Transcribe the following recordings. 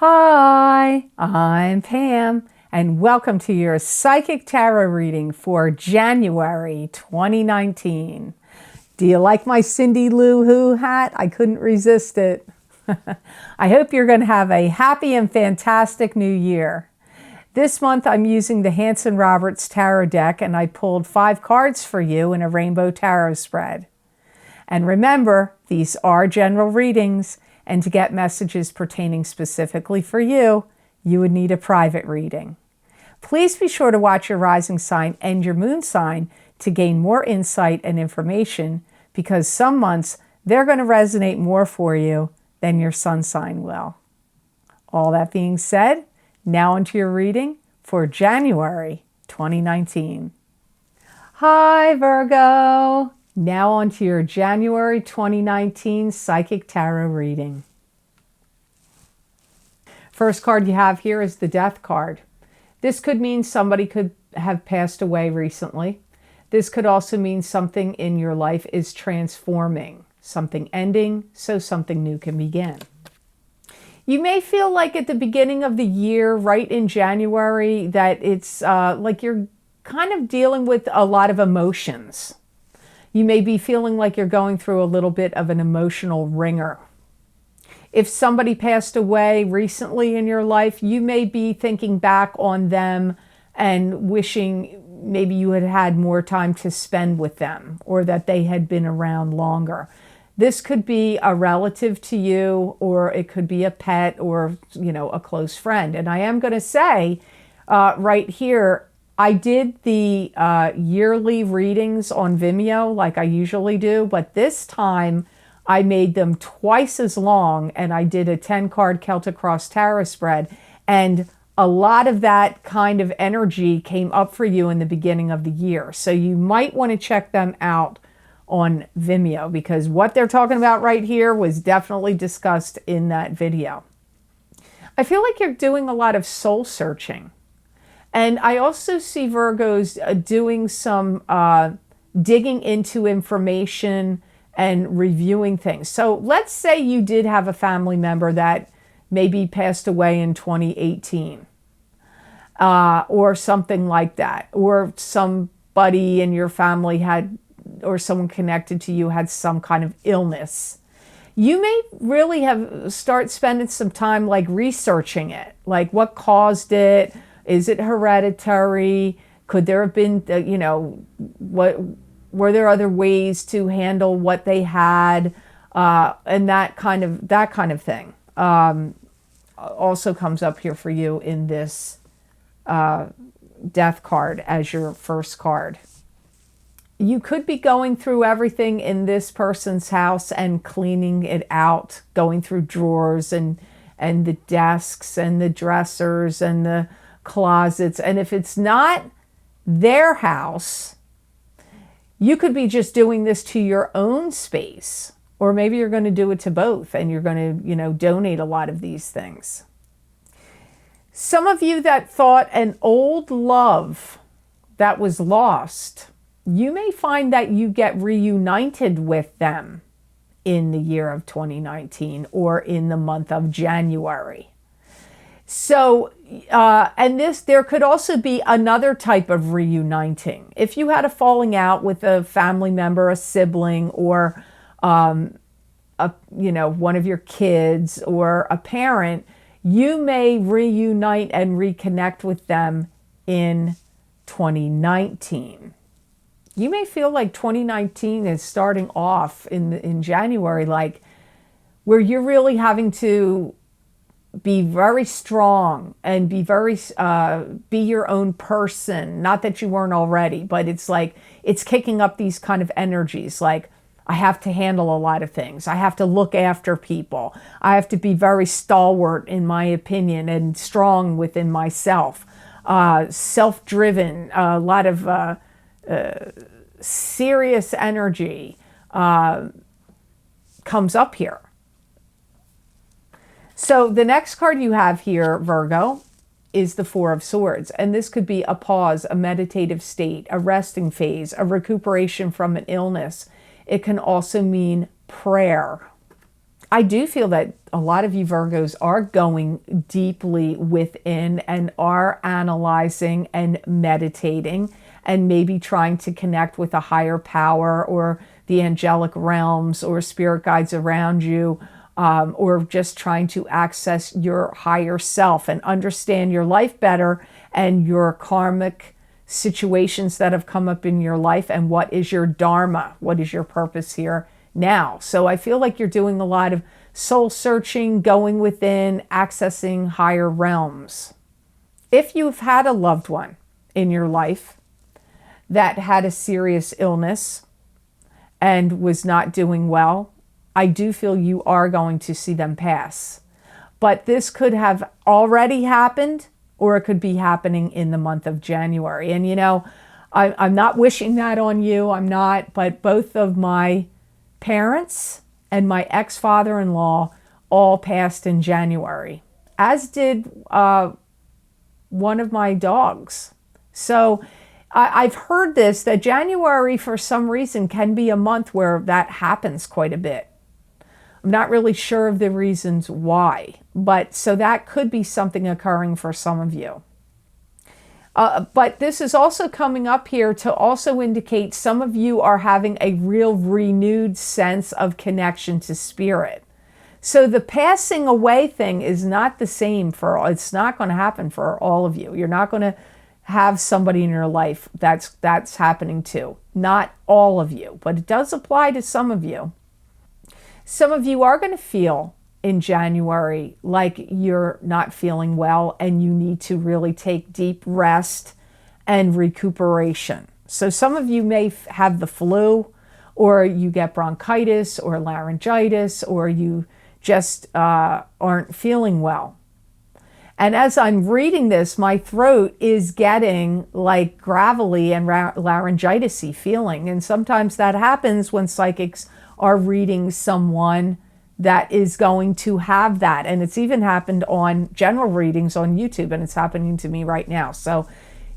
Hi, I'm Pam, and welcome to your Psychic Tarot reading for January 2019. Do you like my Cindy Lou Who hat? I couldn't resist it. I hope you're going to have a happy and fantastic new year. This month I'm using the Hanson Roberts Tarot deck, and I pulled 5 cards for you in a rainbow tarot spread. And remember, these are general readings, and to get messages pertaining specifically for you, you would need a private reading. Please be sure to watch your rising sign and your moon sign to gain more insight and information, because some months they're going to resonate more for you than your sun sign will. All that being said, now into your reading for January 2019. Hi, Virgo! Now on to your January 2019 Psychic Tarot reading. First card you have here is the Death card. This could mean somebody could have passed away recently. This could also mean something in your life is transforming, something ending, so something new can begin. You may feel like at the beginning of the year, right in January, that it's like you're kind of dealing with a lot of emotions. You may be feeling like you're going through a little bit of an emotional ringer. If somebody passed away recently in your life, you may be thinking back on them and wishing maybe you had had more time to spend with them, or that they had been around longer. This could be a relative to you, or it could be a pet, or a close friend. And I am going to say right here, I did the yearly readings on Vimeo like I usually do, but this time I made them twice as long, and I did a 10-card Celtic Cross Tarot spread, and a lot of that kind of energy came up for you in the beginning of the year. So you might want to check them out on Vimeo, because what they're talking about right here was definitely discussed in that video. I feel like you're doing a lot of soul searching. And I also see Virgos doing some digging into information and reviewing things. So let's say you did have a family member that maybe passed away in 2018 or something like that. Or somebody in your family had, or someone connected to you had some kind of illness. You may really start spending some time like researching it, like what caused it. Is it hereditary? Could there have been, were there other ways to handle what they had? And that kind of thing also comes up here for you in this Death card as your first card. You could be going through everything in this person's house and cleaning it out, going through drawers and the desks and the dressers and the closets. And if it's not their house, you could be just doing this to your own space, or maybe you're going to do it to both, and you're going to donate a lot of these things. Some of you that thought an old love that was lost, you may find that you get reunited with them in the year of 2019 or in the month of January. So, and there could also be another type of reuniting. If you had a falling out with a family member, a sibling, or one of your kids or a parent, you may reunite and reconnect with them in 2019. You may feel like 2019 is starting off in January, like where you're really having to be very strong and be your own person. Not that you weren't already, but it's like it's kicking up these kind of energies. Like, I have to handle a lot of things. I have to look after people. I have to be very stalwart, in my opinion, and strong within myself. Self-driven, a lot of serious energy comes up here. So the next card you have here, Virgo, is the Four of Swords. And this could be a pause, a meditative state, a resting phase, a recuperation from an illness. It can also mean prayer. I do feel that a lot of you Virgos are going deeply within and are analyzing and meditating and maybe trying to connect with a higher power or the angelic realms or spirit guides around you, or just trying to access your higher self and understand your life better and your karmic situations that have come up in your life and what is your dharma, what is your purpose here now. So I feel like you're doing a lot of soul searching, going within, accessing higher realms. If you've had a loved one in your life that had a serious illness and was not doing well, I do feel you are going to see them pass. But this could have already happened, or it could be happening in the month of January. And you know, I'm not wishing that on you, I'm not, but both of my parents and my ex-father-in-law all passed in January, as did one of my dogs. So I've heard this, that January for some reason can be a month where that happens quite a bit. I'm not really sure of the reasons why, but so that could be something occurring for some of you. But this is also coming up here to also indicate some of you are having a real renewed sense of connection to spirit. So the passing away thing is not the same for, it's not going to happen for all of you. You're not going to have somebody in your life that's happening to. Not all of you, but it does apply to some of you. Some of you are going to feel in January like you're not feeling well and you need to really take deep rest and recuperation. So some of you may have the flu, or you get bronchitis or laryngitis, or you just aren't feeling well. And as I'm reading this, my throat is getting like gravelly and laryngitis-y feeling. And sometimes that happens when psychics are reading someone that is going to have that. And it's even happened on general readings on YouTube, and it's happening to me right now. So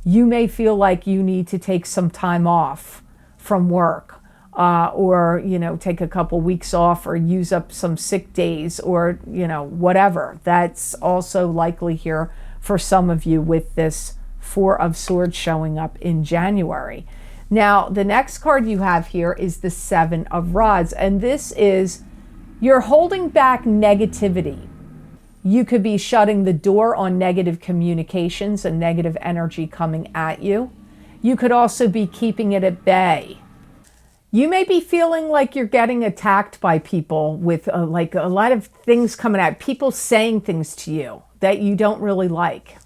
you may feel like you need to take some time off from work, or, you know, take a couple weeks off, or use up some sick days, or, you know, whatever. That's also likely here for some of you with this Four of Swords showing up in January. Now, the next card you have here is the Seven of Rods, and this is you're holding back negativity. You could be shutting the door on negative communications and negative energy coming at you. You could also be keeping it at bay. You may be feeling like you're getting attacked by people with like a lot of things coming at, people saying things to you that you don't really like.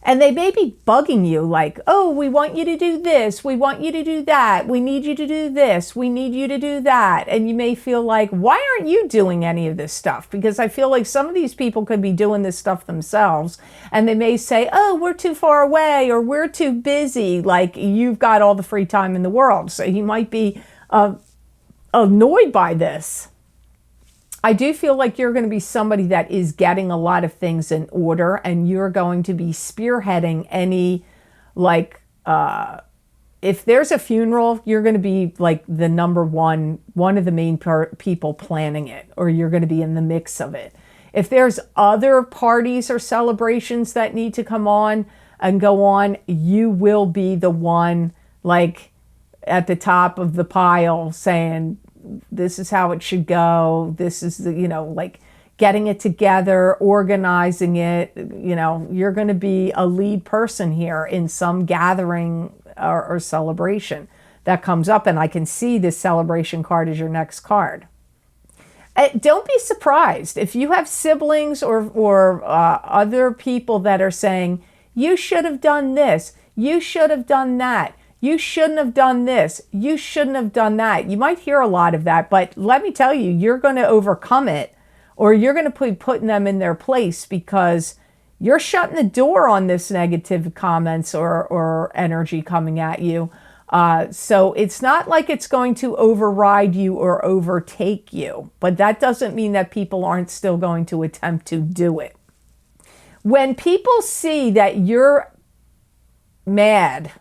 And they may be bugging you like, oh, we want you to do this. We want you to do that. We need you to do this. We need you to do that. And you may feel like, why aren't you doing any of this stuff? Because I feel like some of these people could be doing this stuff themselves. And they may say, oh, we're too far away, or we're too busy. Like, you've got all the free time in the world. So you might be annoyed by this. I do feel like you're going to be somebody that is getting a lot of things in order, and you're going to be spearheading any, like, if there's a funeral, you're going to be like the number one of the main people planning it, or you're going to be in the mix of it. If there's other parties or celebrations that need to come on and go on, you will be the one like at the top of the pile saying, this is how it should go. This is the, you know, like getting it together, organizing it. You know, you're going to be a lead person here in some gathering or celebration that comes up. And I can see this celebration card as your next card. Don't be surprised if you have siblings or other people that are saying, you should have done this. You should have done that. You shouldn't have done this. You shouldn't have done that. You might hear a lot of that, but let me tell you, you're going to overcome it, or you're going to be putting them in their place because you're shutting the door on this negative comments or energy coming at you. So it's not like it's going to override you or overtake you, but that doesn't mean that people aren't still going to attempt to do it. When people see that you're mad,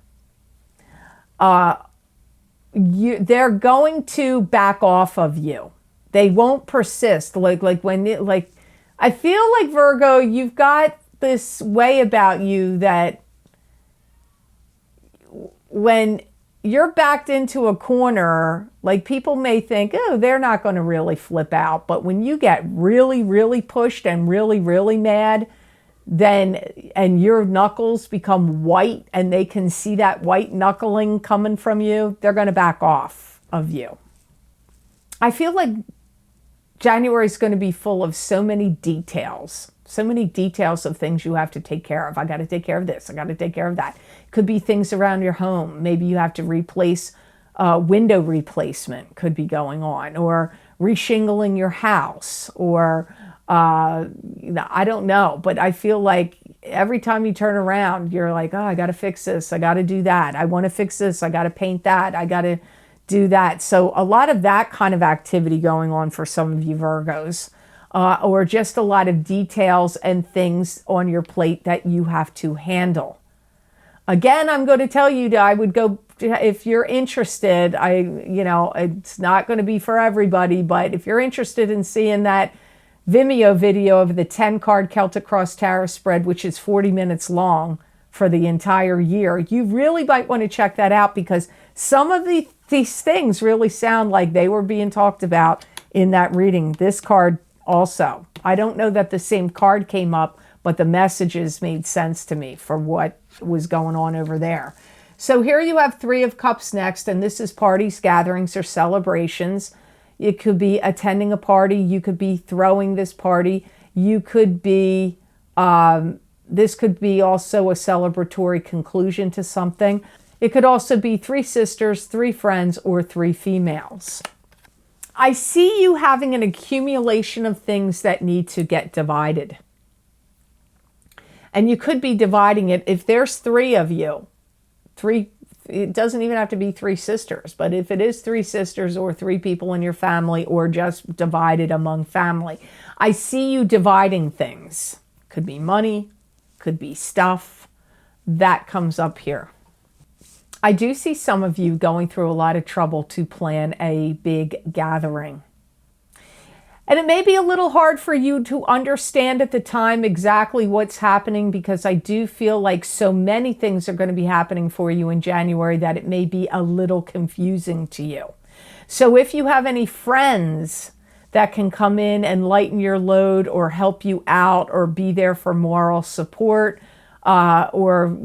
they're going to back off of you. They won't persist. Like I feel like, Virgo, you've got this way about you that when you're backed into a corner, like people may think, oh, they're not going to really flip out. But when you get really, really pushed and really, really mad, then, and your knuckles become white and they can see that white knuckling coming from you, they're going to back off of you. I feel like January is going to be full of so many details of things you have to take care of. I got to take care of this. I got to take care of that. It could be things around your home. Maybe you have to replace window replacement could be going on, or reshingling your house, or I don't know. But I feel like every time you turn around, you're like, oh, I got to fix this. I got to do that. I want to fix this. I got to paint that. I got to do that. So a lot of that kind of activity going on for some of you Virgos, or just a lot of details and things on your plate that you have to handle. Again, I'm going to tell you that I would go, if you're interested, it's not going to be for everybody, but if you're interested in seeing that Vimeo video of the 10-card Celtic Cross Tarot spread, which is 40 minutes long for the entire year, you really might want to check that out, because some of these things really sound like they were being talked about in that reading. This card also. I don't know that the same card came up, but the messages made sense to me for what was going on over there. So here you have Three of Cups next, and this is parties, gatherings, or celebrations. It could be attending a party. You could be throwing this party. You could be, this could be also a celebratory conclusion to something. It could also be three sisters, three friends, or three females. I see you having an accumulation of things that need to get divided. And you could be dividing it, if there's three of you, it doesn't even have to be three sisters, but if it is three sisters or three people in your family, or just divided among family, I see you dividing things. Could be money, could be stuff. That comes up here. I do see some of you going through a lot of trouble to plan a big gathering. And it may be a little hard for you to understand at the time exactly what's happening, because I do feel like so many things are going to be happening for you in January that it may be a little confusing to you. So if you have any friends that can come in and lighten your load, or help you out, or be there for moral support, or,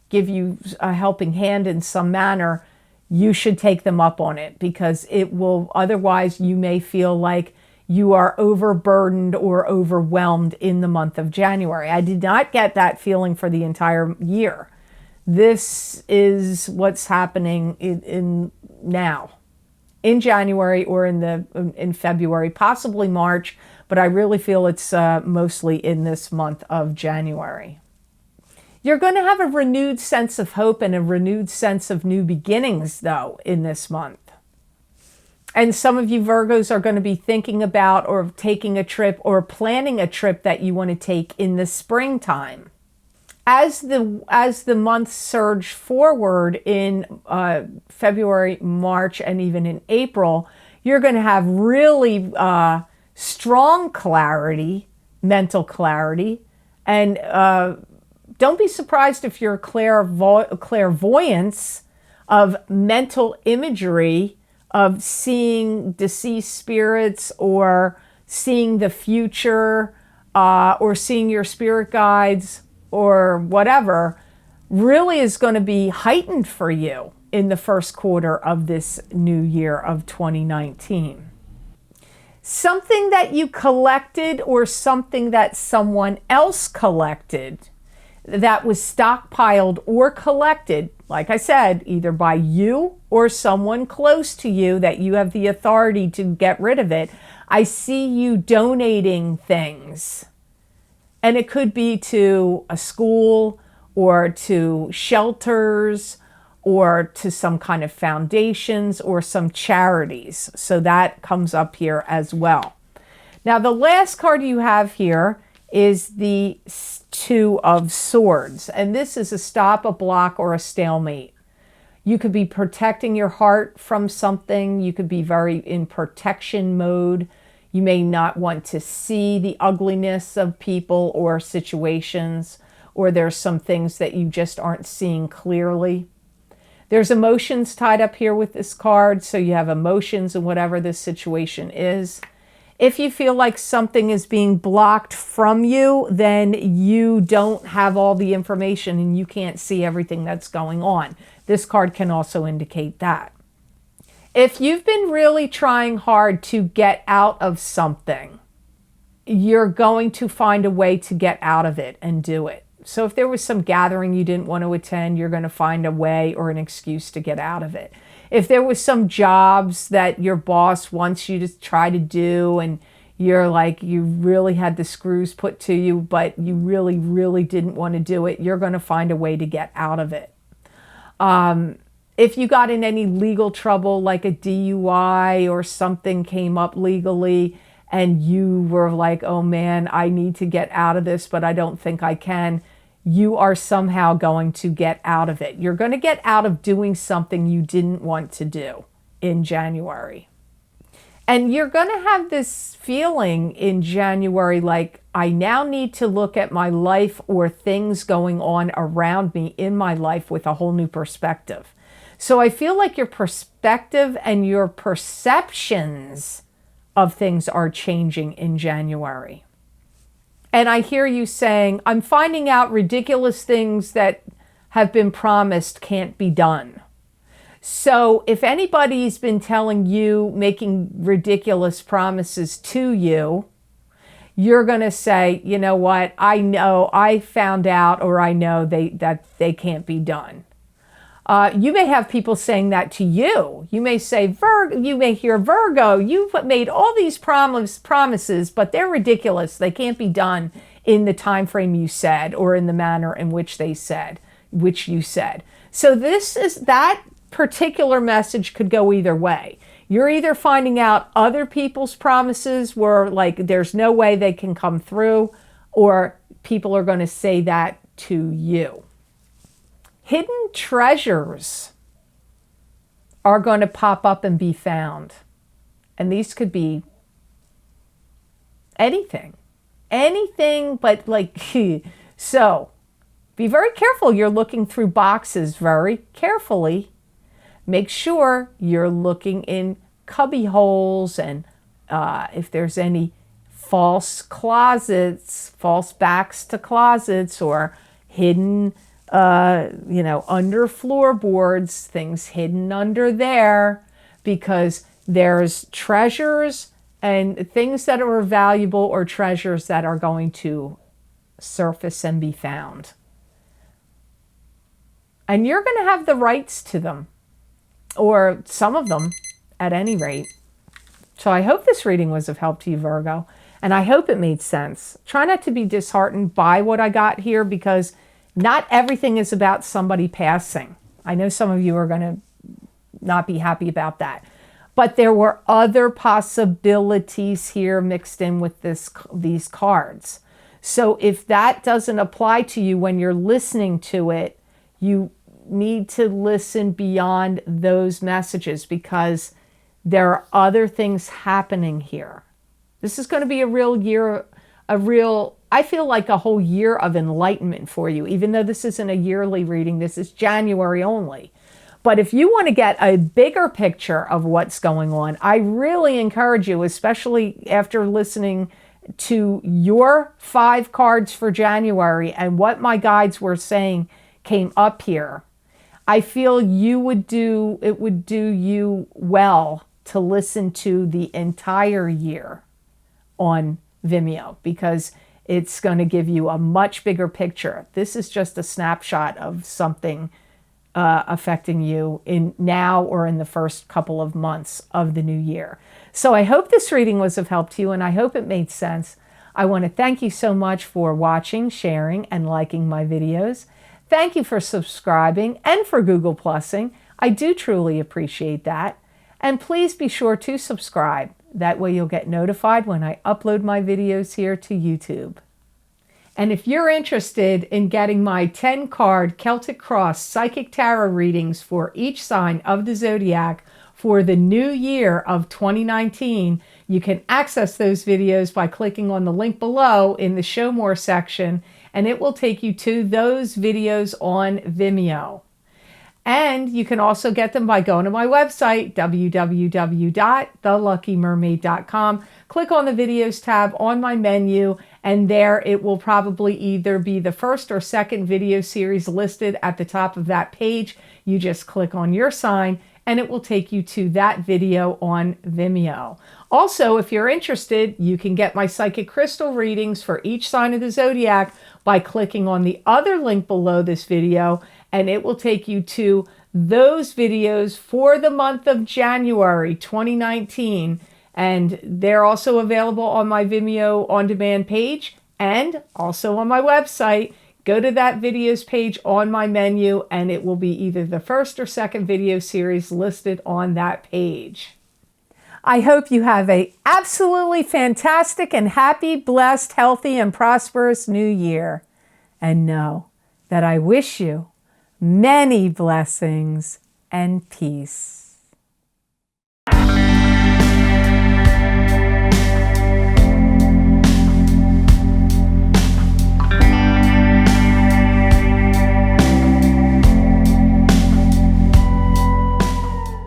give you a helping hand in some manner, you should take them up on it, because it will, otherwise you may feel like you are overburdened or overwhelmed in the month of January. I did not get that feeling for the entire year. This is what's happening in now, in January, or in February, possibly March, but I really feel it's mostly in this month of January. You're going to have a renewed sense of hope and a renewed sense of new beginnings, though, in this month. And some of you Virgos are going to be thinking about, or taking a trip, or planning a trip that you want to take in the springtime. As the months surge forward in February, March, and even in April, you're going to have really strong clarity, mental clarity, and don't be surprised if your clairvoyance of mental imagery, of seeing deceased spirits, or seeing the future, or seeing your spirit guides, or whatever, really is going to be heightened for you in the first quarter of this new year of 2019. Something that you collected, or something that someone else collected, that was stockpiled or collected, like I said, either by you or someone close to you that you have the authority to get rid of it. I see you donating things. And it could be to a school, or to shelters, or to some kind of foundations, or some charities. So that comes up here as well. Now, the last card you have here is the Two of Swords. And this is a stop, a block, or a stalemate. You could be protecting your heart from something. You could be very in protection mode. You may not want to see the ugliness of people or situations, or there's some things that you just aren't seeing clearly. There's emotions tied up here with this card, so you have emotions in whatever this situation is. If you feel like something is being blocked from you, then you don't have all the information and you can't see everything that's going on. This card can also indicate that. If you've been really trying hard to get out of something, you're going to find a way to get out of it and do it. So if there was some gathering you didn't want to attend, you're going to find a way or an excuse to get out of it. If there was some jobs that your boss wants you to try to do and you're like, you really had the screws put to you, but you really, really didn't want to do it, you're going to find a way to get out of it. If you got in any legal trouble, like a DUI or something came up legally and you were like, oh man, I need to get out of this, but I don't think I can, you are somehow going to get out of it. You're going to get out of doing something you didn't want to do in January. And you're going to have this feeling in January like, I now need to look at my life or things going on around me in my life with a whole new perspective. So I feel like your perspective and your perceptions of things are changing in January. And I hear you saying, I'm finding out ridiculous things that have been promised can't be done. So if anybody's been telling you, making ridiculous promises to you, you're going to say, you know what, I know, I found out, or I know that they can't be done. You may have people saying that to you. You may say, you may hear, Virgo, you've made all these promises, but they're ridiculous. They can't be done in the time frame you said, or in the manner in which you said. So that particular message could go either way. You're either finding out other people's promises were like, there's no way they can come through, or people are going to say that to you. Hidden treasures are going to pop up and be found. And these could be anything, but like, so be very careful. You're looking through boxes very carefully. Make sure you're looking in cubby holes, and if there's any false closets, false backs to closets, or hidden under floorboards, things hidden under there, because there's treasures and things that are valuable, or treasures that are going to surface and be found. And you're going to have the rights to them, or some of them at any rate. So I hope this reading was of help to you, Virgo, and I hope it made sense. Try not to be disheartened by what I got here, because not everything is about somebody passing. I know some of you are going to not be happy about that. But there were other possibilities here mixed in with these cards. So if that doesn't apply to you when you're listening to it, you need to listen beyond those messages, because there are other things happening here. This is going to be a real year, I feel like a whole year of enlightenment for you. Even though this isn't a yearly reading, this is January only. But if you want to get a bigger picture of what's going on, I really encourage you, especially after listening to your 5 cards for January and what my guides were saying came up here. I feel it would do you well to listen to the entire year on Vimeo, because it's going to give you a much bigger picture. This is just a snapshot of something affecting you in now or in the first couple of months of the new year. So I hope this reading was of help to you, and I hope it made sense. I want to thank you so much for watching, sharing, and liking my videos. Thank you for subscribing and for Google Plusing. I do truly appreciate that. And please be sure to subscribe. That way you'll get notified when I upload my videos here to YouTube. And if you're interested in getting my 10-card Celtic Cross Psychic Tarot readings for each sign of the zodiac for the new year of 2019, you can access those videos by clicking on the link below in the Show More section, and it will take you to those videos on Vimeo. And you can also get them by going to my website, www.theluckymermaid.com. Click on the videos tab on my menu, and there it will probably either be the first or second video series listed at the top of that page. You just click on your sign, and it will take you to that video on Vimeo. Also, if you're interested, you can get my psychic crystal readings for each sign of the zodiac by clicking on the other link below this video, and it will take you to those videos for the month of January 2019. And they're also available on my Vimeo on-demand page and also on my website. Go to that videos page on my menu, and it will be either the first or second video series listed on that page. I hope you have an absolutely fantastic and happy, blessed, healthy, and prosperous new year. And know that I wish you many blessings and peace.